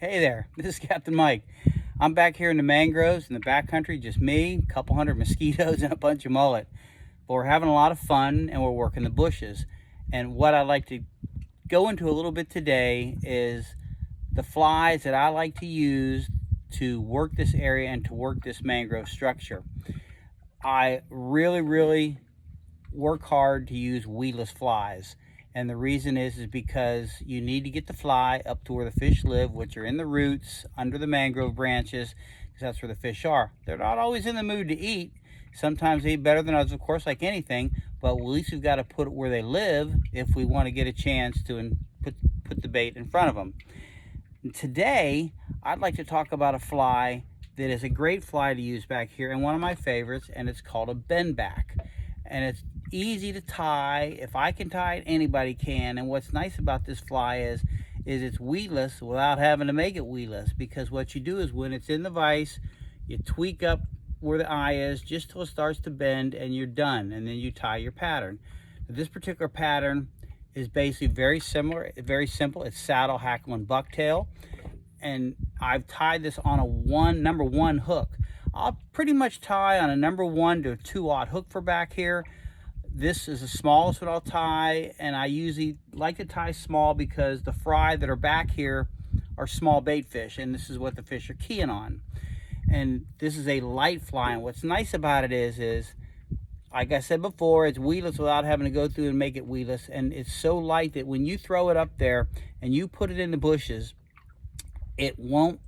Hey there, this is Captain Mike. I'm back here in the mangroves in the backcountry, just me, a couple hundred mosquitoes, and a bunch of mullet. But we're having a lot of fun and we're working the bushes. And what I'd like to go into a little bit today is the flies that I like to use to work this area and to work this mangrove structure. I really work hard to use weedless flies. And the reason is because you need to get the fly up to where the fish live, which are in the roots, under the mangrove branches, because that's where the fish are. They're not always in the mood to eat. Sometimes they eat better than others, of course, like anything, but at least we've got to put it where they live if we want to get a chance to put the bait in front of them. And today, I'd like to talk about a fly that is a great fly to use back here and one of my favorites, and it's called a bendback. And it's easy to tie. If I can tie it, anybody can. And what's nice about this fly is it's weedless without having to make it weedless, because what you do is when it's in the vise, you tweak up where the eye is just till it starts to bend and you're done, and then you tie your pattern. This particular pattern is basically very similar, very simple. It's saddle, hackle, and bucktail, and I've tied this on a number one hook. I'll pretty much tie on a number 1 to a 2/0 hook for back here. This is the smallest one I'll tie, and I usually like to tie small because the fry that are back here are small bait fish, and this is what the fish are keying on. And this is a light fly, and what's nice about it is like I said before, it's weedless without having to go through and make it weedless, and it's so light that when you throw it up there and you put it in the bushes, it won't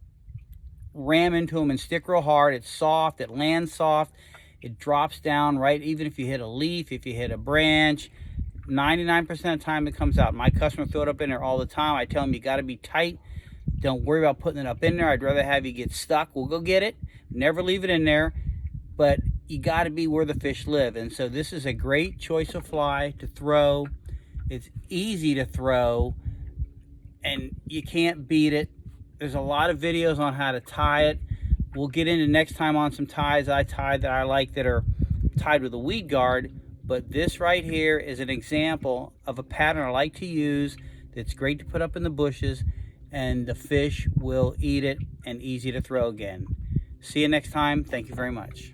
ram into them and stick real hard. It's soft, it lands soft, it drops down right, even if you hit a leaf, if you hit a branch, 99% of the time it comes out. My customers throw it up in there all the time. I tell them you got to be tight. Don't worry about putting it up in there. I'd rather have you get stuck. We'll go get it. Never leave it in there, but you got to be where the fish live. And so this is a great choice of fly to throw. It's easy to throw, and you can't beat it. There's a lot of videos on how to tie it. We'll get into next time on some ties I tied that I like that are tied with a weed guard. But this right here is an example of a pattern I like to use that's great to put up in the bushes, and the fish will eat it and easy to throw again. See you next time. Thank you very much.